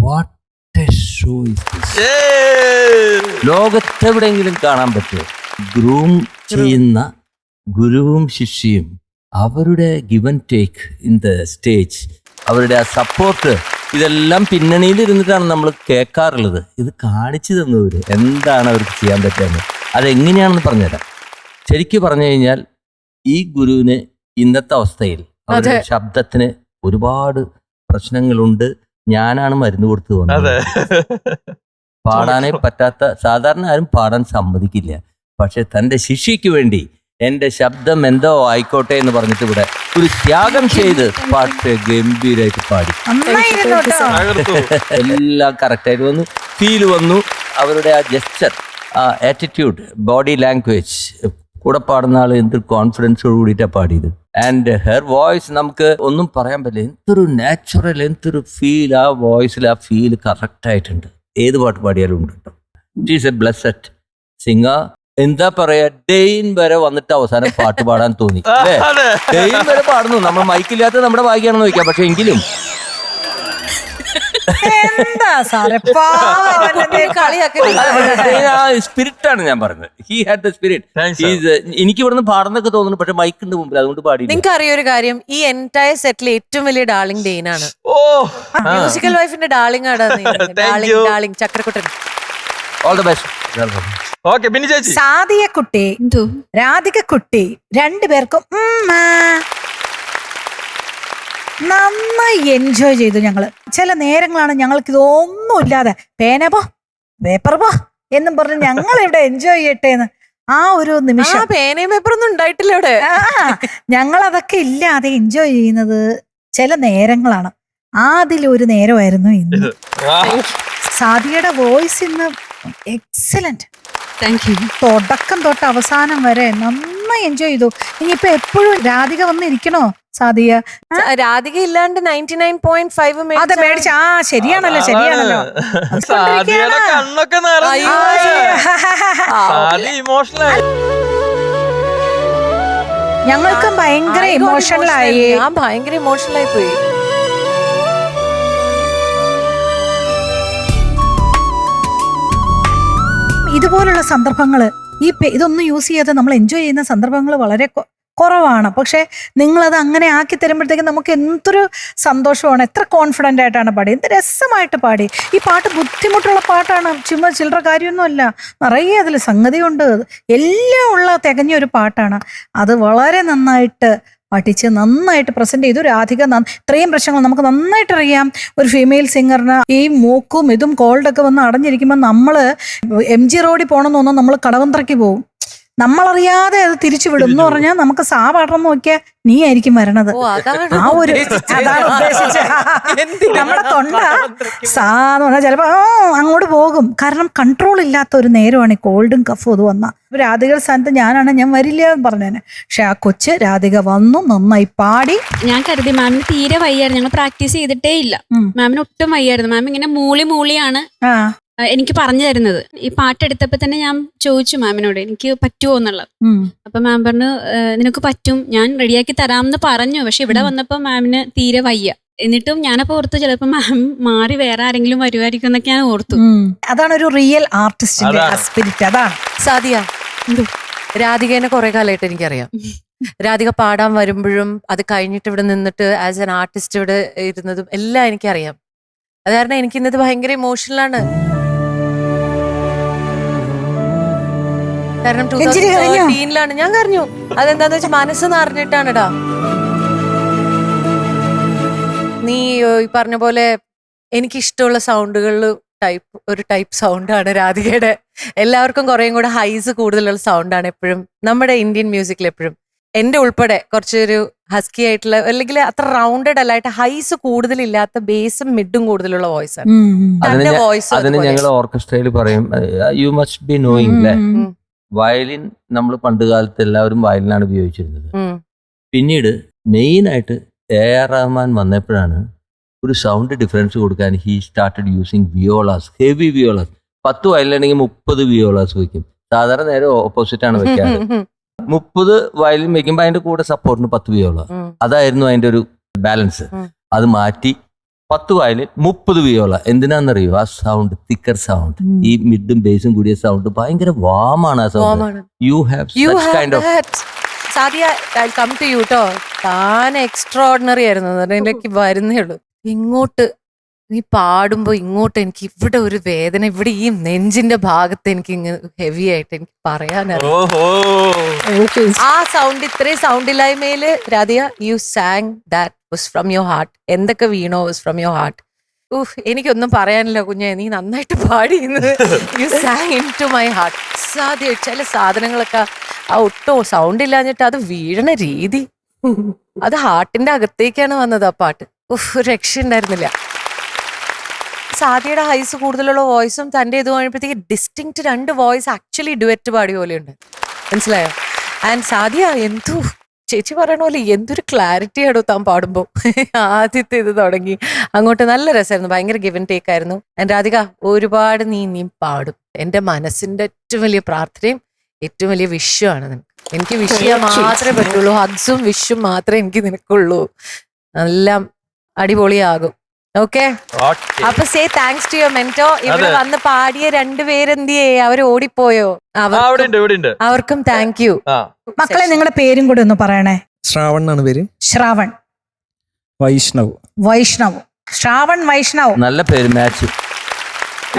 What a show is this. ലോകത്തെവിടെയെങ്കിലും കാണാൻ പറ്റുമോ ഗ്രൂം ചെയ്യുന്ന ഗുരുവും ശിഷ്യയും അവരുടെ give and take in the stage, അവരുടെ ആ സപ്പോർട്ട്, ഇതെല്ലാം പിന്നണിയിൽ ഇരുന്നിട്ടാണ് നമ്മൾ കേൾക്കാറുള്ളത്. ഇത് കാണിച്ചു തന്നവര് എന്താണ് അവർക്ക് ചെയ്യാൻ പറ്റുന്നത്, അതെങ്ങനെയാണെന്ന് പറഞ്ഞുതരാം. ശരിക്കും പറഞ്ഞു കഴിഞ്ഞാൽ ഈ ഗുരുവിന് ഇന്നത്തെ അവസ്ഥയിൽ അവരുടെ ശബ്ദത്തിന് ഒരുപാട് പ്രശ്നങ്ങളുണ്ട്. ഞാനാണ് മരുന്ന് കൊടുത്തു വന്നത്. പാടാനേ പറ്റാത്ത, സാധാരണ ആരും പാടാൻ സമ്മതിക്കില്ല. പക്ഷെ തൻ്റെ ശിഷ്യയ്ക്ക് വേണ്ടി എൻ്റെ ശബ്ദം എന്തോ ആയിക്കോട്ടെ എന്ന് പറഞ്ഞിട്ട് ഇവിടെ ഒരു ത്യാഗം ചെയ്ത് പാട്ട് ഗംഭീരമായിട്ട് പാടി. എല്ലാം കറക്റ്റായിട്ട് വന്നു, ഫീൽ വന്നു. അവരുടെ ആ ജെസ്റ്റർ, ആ ആറ്റിറ്റ്യൂഡ്, ബോഡി ലാംഗ്വേജ്, കൂടെ പാടുന്ന ആൾ എന്തൊരു കോൺഫിഡൻസോട് കൂടിയിട്ടാണ് പാടിയത്. ആൻഡ് ഹെർ വോയിസ് നമുക്ക് ഒന്നും പറയാൻ പറ്റില്ല. എന്തൊരു നാച്ചുറൽ, എന്തൊരു ഫീൽ ആ വോയിസിൽ, ആ ഫീൽ കറക്റ്റായിട്ടുണ്ട്. ഏത് പാട്ട് പാടിയാലും ഉണ്ട് കേട്ടോ. She's A blessed singer. എന്താ പറയാ, ഡെയിൻ വരെ വന്നിട്ട് അവസാനം പാട്ട് പാടാൻ തോന്നി അല്ലേ? ഡെയിൻ വരെ പാടുന്നു. നമ്മൾ മൈക്കില്ലാത്ത നമ്മുടെ ഭാഗ്യാണെന്ന് ചോദിക്കാം. പക്ഷെ എങ്കിലും സ്പിരിറ്റാണ് ഞാൻ പറഞ്ഞത്. He had the spirit. എനിക്ക് ഇവിടുന്ന് പാടുന്നൊക്കെ തോന്നുന്നു, പക്ഷെ മൈക്കിന്റെ മുമ്പിൽ അതുകൊണ്ട് പാടി. നിങ്ങൾക്ക് അറിയൊരു കാര്യം, ഈ എൻറ്റയർ സെറ്റിൽ ഏറ്റവും വലിയ ഡാർലിംഗ് ഡെയിൻ ആണ്. മ്യൂസിക്കൽ വൈഫിന്റെ ഡാർലിംഗ് ആണ് ഡാർലിംഗ് ചക്രക്കുട്ടൻ. All the best. സാദിയ കുട്ടി, രാധിക കുട്ടി, രണ്ടുപേർക്കും നന്നായി എൻജോയ് ചെയ്തു ഞങ്ങള്. ചില നേരങ്ങളാണ് ഞങ്ങൾക്ക് ഇതൊന്നും ഇല്ലാതെ പേന പേപ്പർ എന്നും പറഞ്ഞ് ഞങ്ങൾ ഇവിടെ എൻജോയ് ചെയ്യട്ടെ എന്ന് ആ ഒരു നിമിഷം. പേനയും പേപ്പറൊന്നും ഉണ്ടായിട്ടില്ല ഇവിടെ. ഞങ്ങൾ അതൊക്കെ ഇല്ലാതെ എൻജോയ് ചെയ്യുന്നത് ചില നേരങ്ങളാണ്. അതിലൊരു നേരമായിരുന്നു ഇന്ന്. സാദിയയുടെ വോയിസ് ഇന്ന് എക്സലന്റ്. തുടക്കം തൊട്ട് അവസാനം വരെ നന്നായി എൻജോയ് ചെയ്തു. ഇനിയിപ്പോ എപ്പോഴും രാധിക വന്ന് ഇരിക്കണോ സാദിയ? രാധിക ഇല്ലാണ്ട് 99.5 അതെ മേടിച്ച. ശരിയാണല്ലോ, ശരിയാണല്ലോ. ഞങ്ങൾക്ക് ഭയങ്കര ഇമോഷണലായി. ഞാൻ ഭയങ്കര ഇമോഷണലായി പോയി. ഇതുപോലുള്ള സന്ദർഭങ്ങള് ഇതൊന്നും യൂസ് ചെയ്യാതെ നമ്മൾ എൻജോയ് ചെയ്യുന്ന സന്ദർഭങ്ങൾ വളരെ കുറവാണ്. പക്ഷെ നിങ്ങളത് അങ്ങനെ ആക്കി തരുമ്പോഴത്തേക്കും നമുക്ക് എന്തൊരു സന്തോഷമാണ്. എത്ര കോൺഫിഡൻ്റ് ആയിട്ടാണ് പാടി, എന്ത് രസമായിട്ട് പാടി. ഈ പാട്ട് ബുദ്ധിമുട്ടുള്ള പാട്ടാണ്, ചുമ്മാ ചില്ലറ കാര്യമൊന്നുമല്ല. നിറയെ അതിൽ സംഗതിയുണ്ട്, എല്ലാം ഉള്ള തികഞ്ഞ ഒരു പാട്ടാണ്. അത് വളരെ നന്നായിട്ട് പഠിച്ച് നന്നായിട്ട് പ്രസന്റ് ചെയ്തു രാധിക. ഇത്രയും പ്രശ്നങ്ങൾ നമുക്ക് നന്നായിട്ട് അറിയാം. ഒരു ഫീമെയിൽ സിംഗറിന് ഈ മൂക്കും ഇതും കോൾഡൊക്കെ വന്ന് അടഞ്ഞിരിക്കുമ്പോൾ നമ്മള് MG റോഡിൽ പോകണമെന്ന് തോന്നുന്നു, നമ്മൾ കടവന്ത്രയ്ക്ക് പോകും. നമ്മളറിയാതെ അത് തിരിച്ചു വിടും എന്ന് പറഞ്ഞാൽ നമുക്ക് സാ പാടണം നോക്കിയാൽ നീ ആയിരിക്കും വരണത്. ആ ഒരു അതാണ് ഉദ്ദേശിച്ചത്. നമ്മുടെ തൊണ്ട സാന്ന് പറഞ്ഞാൽ ചിലപ്പോ അങ്ങോട്ട് പോകും. കാരണം കൺട്രോൾ ഇല്ലാത്ത ഒരു നേരമാണ് ഈ കോൾഡും കഫും ഇത് വന്ന. രാധിക സ്ഥാനത്ത് ഞാൻ വരില്ല എന്ന് പറഞ്ഞേനെ. പക്ഷെ ആ കൊച്ച് രാധിക വന്നു, നന്നായി പാടി. ഞാൻ കരുതി മാമിന് തീരെ വയ്യായിരുന്നു, ഞങ്ങൾ പ്രാക്ടീസ് ചെയ്തിട്ടേ ഇല്ല. മാമിന് ഒട്ടും വയ്യായിരുന്നു. മാം ഇങ്ങനെ മൂളിയാണ് എനിക്ക് പറഞ്ഞു തരുന്നത്. ഈ പാട്ടെടുത്തപ്പോ തന്നെ ഞാൻ ചോദിച്ചു മാമിനോട് എനിക്ക് പറ്റുമോ എന്നുള്ളത്. അപ്പൊ മാം പറഞ്ഞു നിനക്ക് പറ്റും, ഞാൻ റെഡിയാക്കി തരാമെന്ന് പറഞ്ഞു. പക്ഷെ ഇവിടെ വന്നപ്പോ മാമിന് തീരെ വയ്യ. എന്നിട്ടും ഞാനപ്പോ ഓർത്തു ചിലപ്പോ മാം മാറി വേറെ ആരെങ്കിലും വരുമായിരിക്കും എന്നൊക്കെ ഞാൻ ഓർത്തു. അതാണ് ഒരു റിയൽ ആർട്ടിസ്റ്റിന്റെ സ്പിരിറ്റ്. അതാണ് സാദിയ. രാധികേനെ കുറെ കാലമായിട്ട് എനിക്കറിയാം. രാധിക പാടാൻ വരുമ്പോഴും അത് കഴിഞ്ഞിട്ട് ഇവിടെ നിന്നിട്ട് ആസ് എൻ ആർട്ടിസ്റ്റ് ഇവിടെ ഇരുന്നതും എല്ലാം എനിക്കറിയാം. അത് കാരണം എനിക്ക് ഇന്നത് ഭയങ്കര ഇമോഷണലാണ്. കാരണം 2013 ഞാൻ കരഞ്ഞു. അതെന്താന്ന് വെച്ചാൽ മനസ്സ് നിറഞ്ഞിട്ടാണെടാ. നീ ഈ പറഞ്ഞ പോലെ എനിക്കിഷ്ടമുള്ള സൗണ്ടുകളിൽ ഒരു ടൈപ്പ് സൗണ്ടാണ് രാധികയുടെ. എല്ലാവർക്കും കുറേയും കൂടെ ഹൈസ് കൂടുതലുള്ള സൗണ്ടാണ് എപ്പോഴും നമ്മുടെ ഇന്ത്യൻ മ്യൂസിക്കിൽ എപ്പോഴും. എന്റെ ഉൾപ്പെടെ കുറച്ചൊരു ഹസ്കി ആയിട്ടുള്ള, അല്ലെങ്കിൽ അത്ര റൗണ്ടഡ് അല്ലായിട്ട് ഹൈസ് കൂടുതലില്ലാത്ത ബേസും മിഡും കൂടുതലുള്ള വോയിസ് ആണ്. അതിന് ഞങ്ങൾ ഓർക്കസ്ട്രയിൽ പറയും you must be knowing. Violin നമ്മൾ പണ്ട് കാലത്ത് എല്ലാവരും വയലിനാണ് ഉപയോഗിച്ചിരുന്നത്. പിന്നീട് മെയിനായിട്ട് AR റഹ്മാൻ വന്നപ്പോഴാണ് ഒരു സൗണ്ട് ഡിഫറൻസ് കൊടുക്കാൻ ഹി സ്റ്റാർട്ടഡ് യൂസിങ് വിയോളാസ്, ഹെവി വിയോളാസ്. 10 വയലിനാണെങ്കിൽ 30 വിയോളാസ് വയ്ക്കും. സാധാരണ നേരെ ഓപ്പോസിറ്റ് ആണ് വെക്കാറ്. 30 വയലിൻ വെക്കുമ്പോൾ അതിന്റെ കൂടെ സപ്പോർട്ടിന് 10 വിയോള. അതായിരുന്നു അതിന്റെ ഒരു ബാലൻസ്. അത് മാറ്റി 10 വയലിൻ 30 വിയോള. എന്തിനാന്നറിയോ? ആ സൗണ്ട്, തിക്കർ സൗണ്ട്, ഈ മിഡും ബേസും കൂടിയ സൗണ്ട് ഭയങ്കര വാമാണ് ആ sound. You have kind of. Sadia, I come to you ട്ടോ. താൻ എക്സ്ട്രോർഡിനറി ആയിരുന്നു, അതിലേക്ക് വരുന്നേ ഉള്ളൂ. ഇങ്ങോട്ട് നീ പാടുമ്പോ ഇങ്ങോട്ട് എനിക്ക് ഇവിടെ ഒരു വേദന, ഇവിടെ ഈ നെഞ്ചിന്റെ ഭാഗത്ത് എനിക്ക് ഇങ്ങനെ ഹെവി ആയിട്ട് എനിക്ക് പറയാനറിയാം. ആ സൗണ്ട്, ഇത്രയും സൗണ്ട് ഇല്ലായ്മയില് Radhika you sang that was from your heart. എന്തൊക്കെ വീണോ വാസ് ഫ്രം യുവർ ഹാർട്ട്. എനിക്കൊന്നും പറയാനില്ല കുഞ്ഞെ, നീ നന്നായിട്ട് പാടിയുന്നത്. You sang into my heart. സാധ്യ ചില സാധനങ്ങളൊക്കെ ആ ഒട്ടും സൗണ്ട് ഇല്ലാഞ്ഞിട്ട് അത് വീഴണ രീതി, അത് ഹാർട്ടിന്റെ അകത്തേക്കാണ് വന്നത് ആ പാട്ട്. ഒരു രക്ഷ ഉണ്ടായിരുന്നില്ല. സാദിയുടെ ഹൈസ് കൂടുതലുള്ള വോയിസും തൻ്റെ ഇത് കഴിയുമ്പോഴത്തേക്ക് ഡിസ്റ്റിങ്ക്റ്റ് 2 വോയിസ് ആക്ച്വലി ഡുവറ്റ് പാടിയ പോലെയുണ്ട്. മനസ്സിലായോ? ആൻഡ് സാദിയ എന്തു ചേച്ചി പറയണ പോലെ എന്തൊരു ക്ലാരിറ്റി ആണോ താൻ പാടുമ്പോൾ. ആദ്യത്തെ ഇത് തുടങ്ങി അങ്ങോട്ട് നല്ല രസമായിരുന്നു, ഭയങ്കര ഗിവ് ആൻഡ് ടേക്ക് ആയിരുന്നു. ആൻഡ് രാധിക, ഒരുപാട് നീ പാടും. എൻ്റെ മനസ്സിന്റെ ഏറ്റവും വലിയ പ്രാർത്ഥനയും ഏറ്റവും വലിയ വിഷുവാണ് നിനക്ക്. എനിക്ക് വിഷ് ചെയ്യാൻ മാത്രമേ പറ്റുള്ളൂ. ഹഗ്സും വിഷും മാത്രമേ എനിക്ക് നിനക്കുള്ളൂ. എല്ലാം അടിപൊളിയാകും. ഓക്കെ, അപ്പൊ സേ താങ്ക്സ് ടു യുവർ മെന്റോ. ഇവിടെ വന്ന് പാടിയ 2 പേരെന്തിയേ? അവർ ഓടിപ്പോയോ? അവർക്കും താങ്ക് യു. മക്കളെ, നിങ്ങളുടെ പേരും കൂടെ ഒന്ന് പറയണേ. ശ്രാവൺ എന്നാണ് പേര്. ശ്രാവൺ. വൈഷ്ണവ്. വൈഷ്ണവ്. ശ്രാവൺ വൈഷ്ണവ്. നല്ല പേര്, മാച്ച്.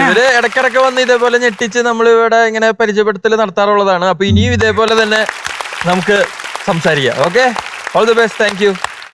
ഇവര് ഇടക്കിടക്ക് വന്ന് ഇതേപോലെ ഞെട്ടിച്ച് നമ്മൾ ഇവിടെ ഇങ്ങനെ പരിചയപ്പെടുത്തൽ നടത്താറുള്ളതാണ്. അപ്പൊ ഇനിയും ഇതേപോലെ തന്നെ നമുക്ക് സംസാരിക്കാം. Okay, all the best. Thank you.